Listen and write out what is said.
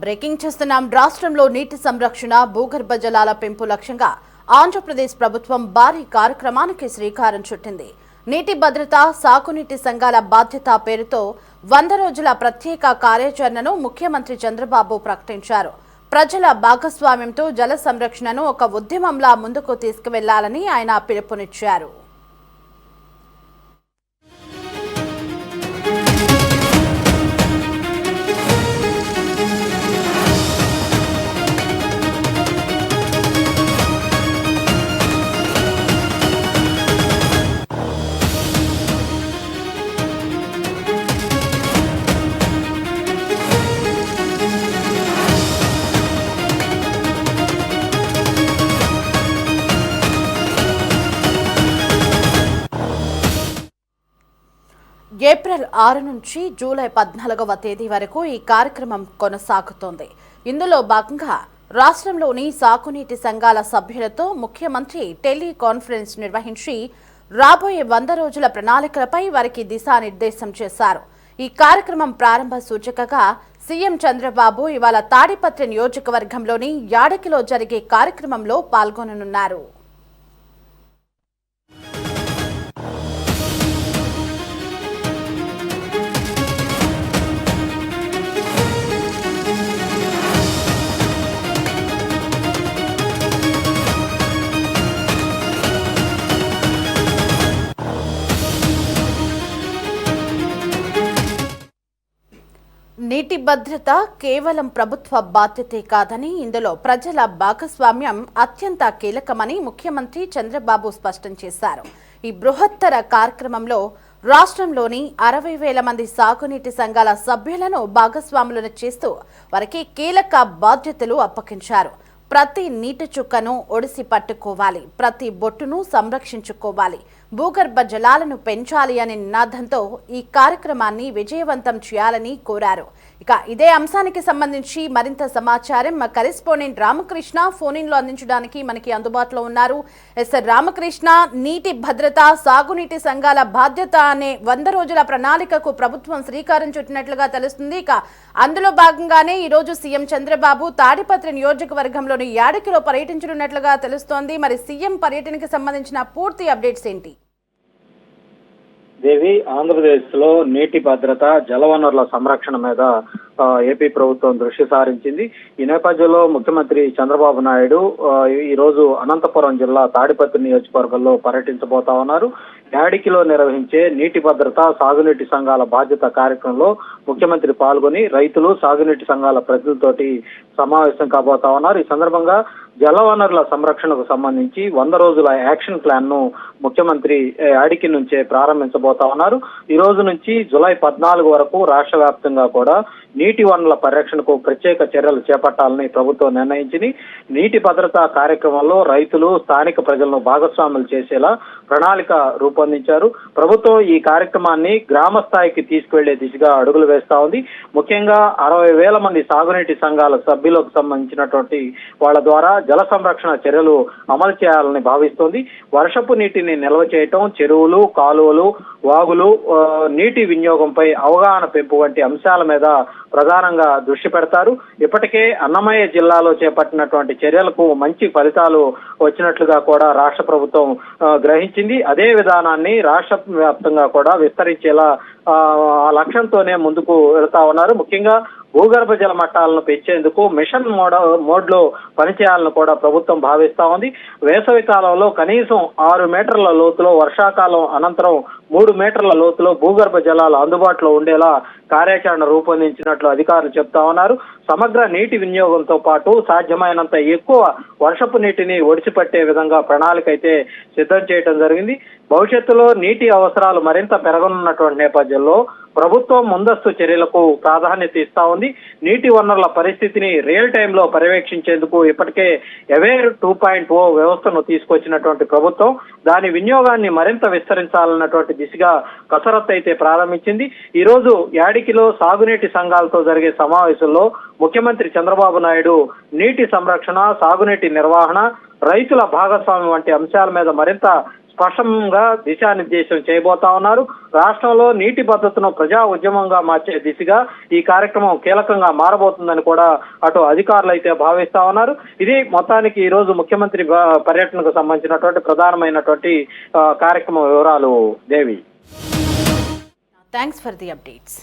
Breaking చేస్తున్నాం. రాష్ట్రంలో నీటి సంరక్షణ, భూగర్భ జలాల పెంపు లక్ష్యంగా ఆంధ్రప్రదేశ్ ప్రభుత్వం భారీ కార్యక్రమానికి శ్రీకారం చుట్టింది. నీటి భద్రత, సాగునీటి సంఘాల బాధ్యత పేరుతో 100 రోజుల ప్రత్యేక కార్యాచరణను ముఖ్యమంత్రి చంద్రబాబు ప్రకటించారు. ప్రజల భాగస్వామ్యంతో జల సంరక్షణను ఒక ఉద్యమంలా ముందుకు తీసుకువెళ్లాలని ఆయన పిలుపునిచ్చారు. ఏప్రిల్ 6 నుంచి జూలై 14వ తేదీ వరకు ఈ కార్యక్రమం కొనసాగుతోంది. ఇందులో భాగంగా రాష్ట్రంలోని సాగునీటి సంఘాల సభ్యులతో ముఖ్యమంత్రి టెలికాన్ఫరెన్స్ నిర్వహించి రాబోయే 100 రోజుల ప్రణాళికలపై వారికి దిశానిర్దేశం చేశారు. ఈ కార్యక్రమం ప్రారంభ సూచికగా సీఎం చంద్రబాబు ఇవాళ తాడిపత్రి నియోజకవర్గంలోని యాడకిలో జరిగే కార్యక్రమంలో పాల్గొననున్నారు. నీటి భద్రత కేవలం ప్రభుత్వ బాధ్యతే కాదని, ఇందులో ప్రజల భాగస్వామ్యం అత్యంత కీలకమని ముఖ్యమంత్రి చంద్రబాబు స్పష్టం చేశారు. ఈ బృహత్తర కార్యక్రమంలో రాష్ట్రంలోని 60,000 మంది సాగునీటి సంఘాల సభ్యులను భాగస్వాములను చేస్తూ వారికి కీలక బాధ్యతలు అప్పగించారు. ప్రతి నీటి చుక్కను ఒడిసి పట్టుకోవాలి, ప్రతి బొట్టును సంరక్షించుకోవాలి, భూగర్భ జలాలను పెంచాలి అనే నినాదంతో ఈ కార్యక్రమాన్ని విజయవంతం చేయాలని కోరారు. ఇక ఇదే అంశానికి సంబంధించి మరింత సమాచారం మా కరెస్పాండెంట్ రామకృష్ణ ఫోన్-ఇన్లో అందించడానికి మనకి అందుబాటులో ఉన్నారు. ఎస్ఆర్ రామకృష్ణ, నీటి భద్రత, సాగునీటి సంఘాల బాధ్యత అనే 100 రోజుల ప్రణాళికకు ప్రభుత్వం శ్రీకారం చుట్టినట్లుగా తెలుస్తుంది. ఇక అందులో భాగంగానే ఈ రోజు సీఎం చంద్రబాబు తాడిపత్రి నియోజకవర్గంలోని యాడకిలో పర్యటించనున్నట్లుగా తెలుస్తోంది. మరి సీఎం పర్యటనకి సంబంధించిన పూర్తి అప్డేట్స్ ఏంటి? దేవి, ఆంధ్రప్రదేశ్ లో నీటి భద్రత, జలవనరుల సంరక్షణ మీద ఏపీ ప్రభుత్వం దృష్టి సారించింది. ఈ నేపథ్యంలో ముఖ్యమంత్రి చంద్రబాబు నాయుడు ఈ రోజు అనంతపురం జిల్లా తాడిపత్రి నియోజకవర్గంలో పర్యటించబోతా ఉన్నారు. యాడికిలో నిర్వహించే నీటి భద్రత, సాగునీటి సంఘాల బాధ్యత కార్యక్రమంలో ముఖ్యమంత్రి పాల్గొని రైతులు, సాగునీటి సంఘాల ప్రతినిధులతోటి సమావేశం కాబోతా ఉన్నారు. ఈ సందర్భంగా జలవనరుల సంరక్షణకు సంబంధించి 100 రోజుల యాక్షన్ ప్లాన్ ను ముఖ్యమంత్రి యాడికి నుంచే ప్రారంభించబోతా ఉన్నారు. ఈ రోజు నుంచి జూలై 14 వరకు రాష్ట్ర వ్యాప్తంగా కూడా నీటి వనరుల పరిరక్షణకు ప్రత్యేక చర్యలు చేపట్టాలని ప్రభుత్వం నిర్ణయించింది. నీటి భద్రతా కార్యక్రమంలో రైతులు, స్థానిక ప్రజలను భాగస్వాములు చేసేలా ప్రణాళిక రూపొందించారు. ప్రభుత్వం ఈ కార్యక్రమాన్ని గ్రామ స్థాయికి తీసుకువెళ్లే దిశగా అడుగులు వేస్తా ఉంది. ముఖ్యంగా 60,000 మంది సాగునీటి సంఘాల సభ్యులకు సంబంధించినటువంటి వాళ్ళ ద్వారా జల సంరక్షణ చర్యలు అమలు చేయాలని భావిస్తోంది. వర్షపు నీటిని నిల్వ చేయటం, చెరువులు, కాలువలు, వాగులు, నీటి వినియోగంపై అవగాహన పెంపు వంటి అంశాల మీద ప్రధానంగా దృష్టి పెడతారు. ఇప్పటికే అన్నమయ్య జిల్లాలో చేపట్టినటువంటి చర్యలకు మంచి ఫలితాలు వచ్చినట్లుగా కూడా రాష్ట్ర ప్రభుత్వం గ్రహించింది. అదే విధానాన్ని రాష్ట్ర వ్యాప్తంగా కూడా విస్తరించేలా ఆ లక్ష్యంతోనే ముందుకు వెళ్తా ఉన్నారు. ముఖ్యంగా భూగర్భ జల మట్టాలను పెంచేందుకు మిషన్ మోడ్ లో పనిచేయాలని కూడా ప్రభుత్వం భావిస్తా ఉంది. వేసవి కాలంలో కనీసం 6 మీటర్ల లోతులో, వర్షాకాలం అనంతరం 3 మీటర్ల లోతులో భూగర్భ జలాలు అందుబాటులో ఉండేలా కార్యాచరణ రూపొందించినట్లు అధికారులు చెప్తా ఉన్నారు. సమగ్ర నీటి వినియోగంతో పాటు సాధ్యమైనంత ఎక్కువ వర్షపు నీటిని ఒడిసిపట్టే విధంగా ప్రణాళిక అయితే సిద్ధం చేయడం జరిగింది. భవిష్యత్తులో నీటి అవసరాలు మరింత పెరగనున్నటువంటి నేపథ్యంలో ప్రభుత్వం ముందస్తు చర్యలకు ప్రాధాన్యత ఇస్తా ఉంది. నీటి వనరుల పరిస్థితిని రియల్ టైంలో పర్యవేక్షించేందుకు ఇప్పటికే అవేర్ 2.0 వ్యవస్థను తీసుకొచ్చినటువంటి ప్రభుత్వం దాని వినియోగాన్ని మరింత విస్తరించాలన్నటువంటి దిశగా కసరత్తు అయితే ప్రారంభించింది. ఈ రోజు యాడికిలో సాగునీటి సంఘాలతో జరిగే సమావేశంలో ముఖ్యమంత్రి చంద్రబాబు నాయుడు నీటి సంరక్షణ, సాగునీటి నిర్వహణ, రైతుల భాగస్వామ్యం వంటి అంశాల మీద మరింత స్పష్టంగా దిశానిర్దేశం చేయబోతా ఉన్నారు. రాష్ట్రంలో నీటి భద్రతను ప్రజా ఉద్యమంగా మార్చే దిశగా ఈ కార్యక్రమం కీలకంగా మారబోతుందని కూడా అటు అధికారులు అయితే భావిస్తా ఉన్నారు. ఇది మొత్తానికి ఈ రోజు ముఖ్యమంత్రి పర్యటనకు సంబంధించినటువంటి ప్రధానమైనటువంటి కార్యక్రమం వివరాలు. దేవి, థ్యాంక్స్ ఫర్ ది అప్డేట్స్.